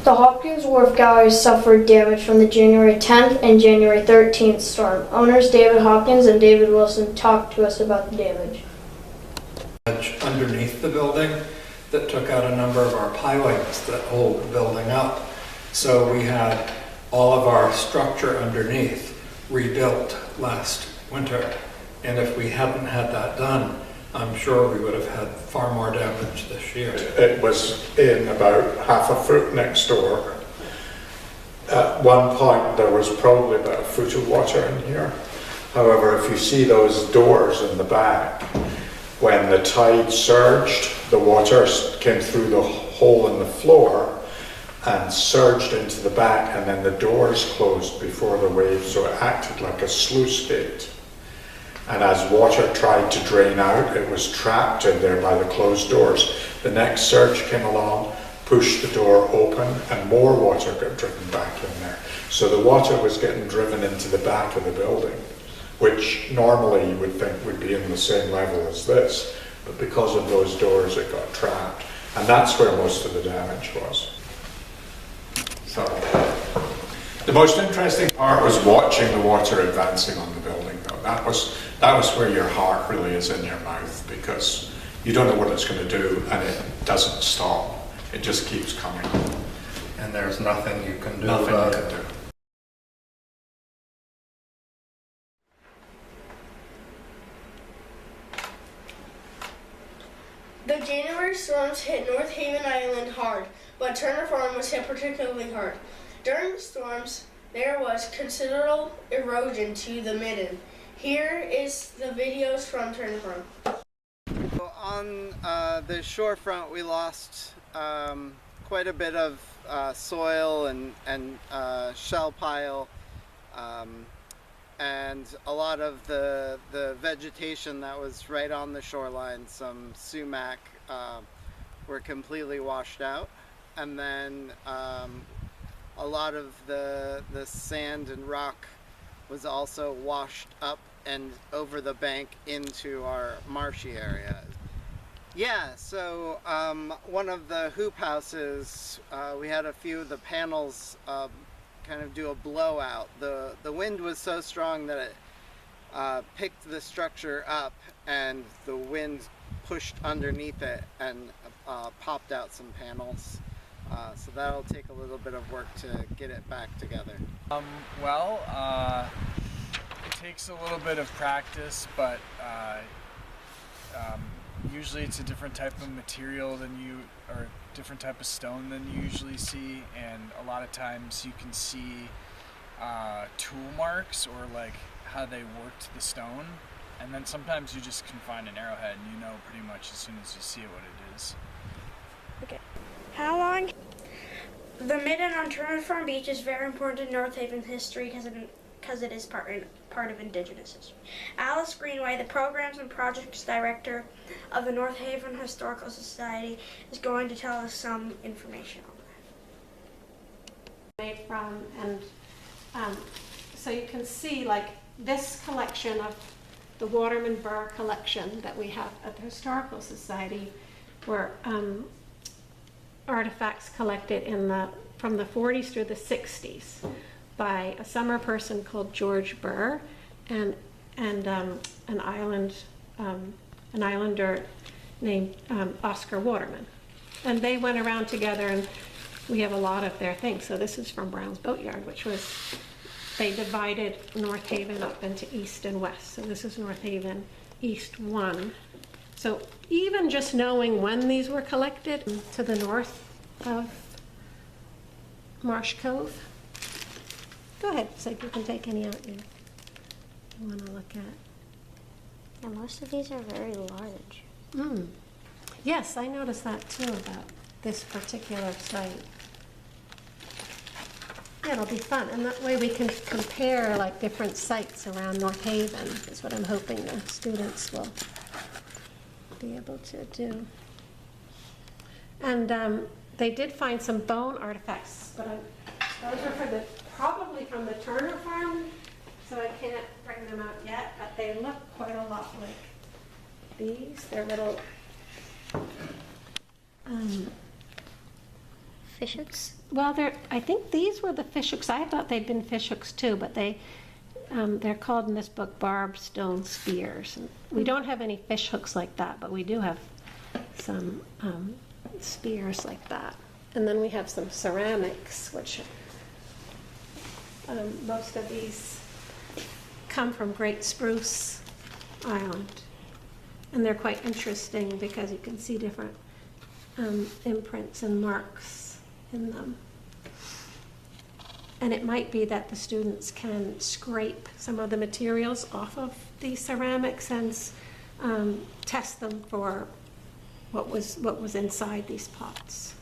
The Hopkins Wharf Gallery suffered damage from the January 10th and January 13th storm. Owners David Hopkins and David Wilson talked to us about the damage. Underneath the building that took out a number of our pilings that hold the building up. So we had all of our structure underneath rebuilt last winter. And if we hadn't had that done, I'm sure we would have had far more damage this year. It was in about half a foot next door. At one point there was probably about a foot of water in here. However, if you see those doors in the back, when the tide surged, the water came through the hole in the floor and surged into the back, and then the doors closed before the wave, so it acted like a sluice gate. And as water tried to drain out, it was trapped in there by the closed doors. The next surge came along, pushed the door open, and more water got driven back in there. So the water was getting driven into the back of the building, which normally you would think would be in the same level as this, but because of those doors it got trapped. And that's where most of the damage was. So the most interesting part was watching the water advancing on the building, though. That was where your heart really is in your mouth, because you don't know what it's going to do, and it doesn't stop. It just keeps coming. And there's nothing you can do Nothing about you it. can do. The January storms hit North Haven Island hard, but Turner Farm was hit particularly hard. During the storms, there was considerable erosion to the midden. Here is the videos from Turner Farm. On the shorefront, we lost quite a bit of soil and shell pile, and a lot of the vegetation that was right on the shoreline, some sumac, were completely washed out. And then a lot of the sand and rock was also washed up and over the bank into our marshy area. Yeah, so one of the hoop houses, we had a few of the panels kind of do a blowout. The wind was so strong that it picked the structure up, and the wind pushed underneath it and popped out some panels. So that'll take a little bit of work to get it back together. It takes a little bit of practice, but usually it's a different type of material or different type of stone than you usually see, and a lot of times you can see tool marks or like how they worked the stone, and then sometimes you just can find an arrowhead and you know pretty much as soon as you see it what it is. Okay. How long? The midden on Turner Farm Beach is very important in North Haven's history because it is part of Indigenous history. Alice Greenway, the Programs and Projects Director of the North Haven Historical Society, is going to tell us some information on that. Made from, and so you can see like this collection of the Waterman Burr collection that we have at the Historical Society were artifacts collected from the 40s through the 60s by a summer person called George Burr and an islander named Oscar Waterman. And they went around together, and we have a lot of their things. So this is from Brown's Boatyard, which was, they divided North Haven up into East and West. So this is North Haven East 1. So even just knowing when these were collected, to the north of Marsh Cove. Go ahead, so you can take any out you want to look at. And most of these are very large. Yes, I noticed that too about this particular site. Yeah, it'll be fun, and that way we can compare like different sites around North Haven. Is what I'm hoping the students will be able to do. And they did find some bone artifacts, but those are probably from the Turner Farm, so I can't bring them out yet, but they look quite a lot like these. They're little Fishets? Well, I think these were the fish hooks. I thought they'd been fish hooks too, but they're called in this book barb stone spears. And we don't have any fish hooks like that, but we do have some spears like that. And then we have some ceramics, which most of these come from Great Spruce Island. And they're quite interesting because you can see different imprints and marks in them. And it might be that the students can scrape some of the materials off of these ceramics and test them for what was inside these pots.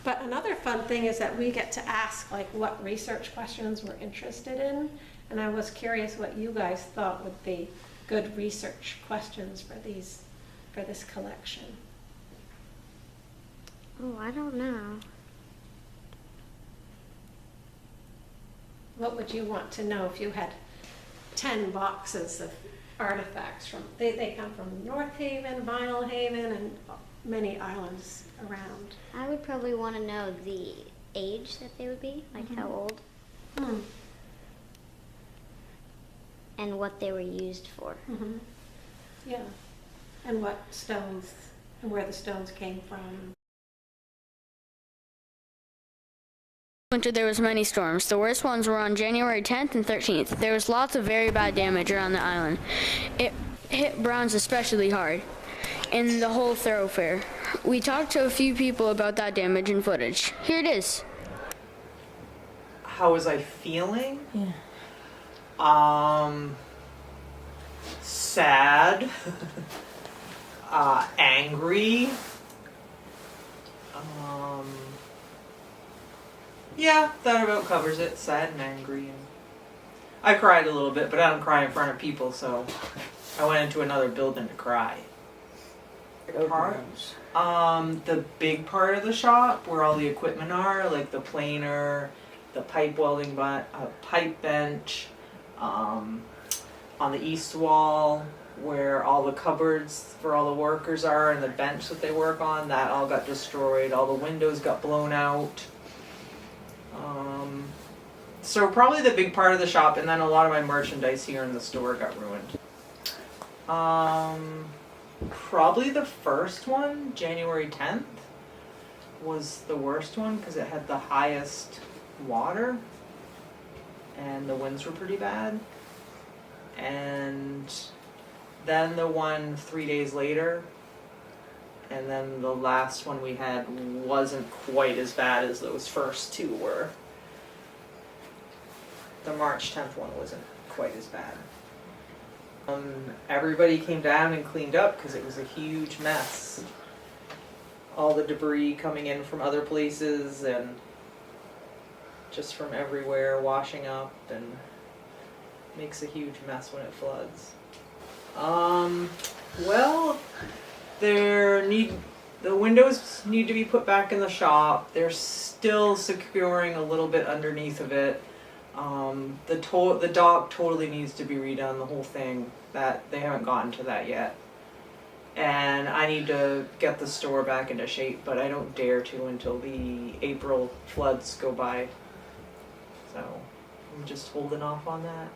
But another fun thing is that we get to ask like what research questions we're interested in, and I was curious what you guys thought would be good research questions for this collection. Oh, I don't know. What would you want to know if you had 10 boxes of artifacts from, they come from North Haven, Vinyl Haven, and many islands around. I would probably want to know the age that they would be, like how old, and what they were used for. Yeah, and what stones, and where the stones came from. Winter there was many storms. The worst ones were on January 10th and 13th. There was lots of very bad damage around the island. It hit Browns especially hard in the whole thoroughfare. We talked to a few people about that damage and footage. Here it is. How was I feeling? Yeah. Sad. Angry. Yeah, that about covers it. Sad and angry. And I cried a little bit, but I don't cry in front of people, so I went into another building to cry. Parts? The big part of the shop where all the equipment are, like the planer, the pipe welding pipe bench, on the east wall where all the cupboards for all the workers are and the bench that they work on, that all got destroyed. All the windows got blown out. So probably the big part of the shop, and then a lot of my merchandise here in the store got ruined. Probably the first one, January 10th, was the worst one because it had the highest water and the winds were pretty bad. And then the one 3 days later, and then the last one we had wasn't quite as bad as those first two were. The March 10th one wasn't quite as bad. Everybody came down and cleaned up because it was a huge mess. All the debris coming in from other places and just from everywhere washing up, and makes a huge mess when it floods. Well, the windows need to be put back in the shop. They're still securing a little bit underneath of it. The dock totally needs to be redone, the whole thing. That they haven't gotten to that yet. And I need to get the store back into shape, but I don't dare to until the April floods go by. So I'm just holding off on that.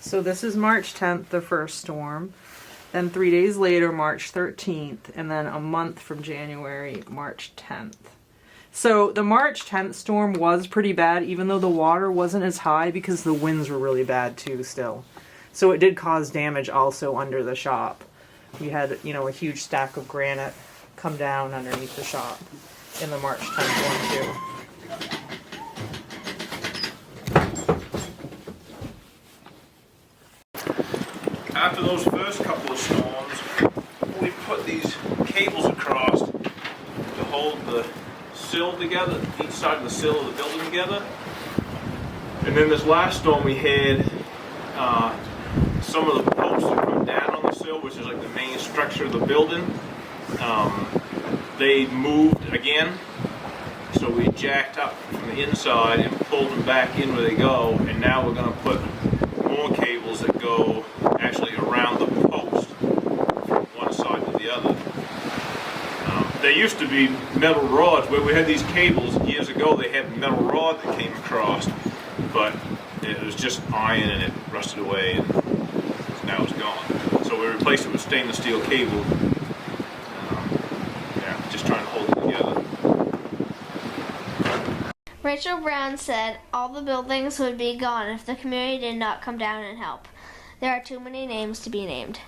So this is March 10th, the first storm. Then 3 days later, March 13th, and then a month from January, March 10th. So the March 10th storm was pretty bad, even though the water wasn't as high because the winds were really bad too still. So it did cause damage also under the shop. We had, a huge stack of granite come down underneath the shop in the March 10th one too. After those first couple of storms, we put these cables across to hold the sill together, each side of the sill of the building together. And then this last storm we had some of the posts that come down on the sill, which is like the main structure of the building. They moved again, so we jacked up from the inside and pulled them back in where they go, and now we're going to put more cables that go actually around the post from one side to the other. there used to be metal rods where we had these cables. Years ago, they had metal rod that came across, but it was just iron and it rusted away, and now it's gone. So we replaced it with stainless steel cable. Yeah, just trying to hold it together. Rachel Brown said all the buildings would be gone if the community did not come down and help. There are too many names to be named.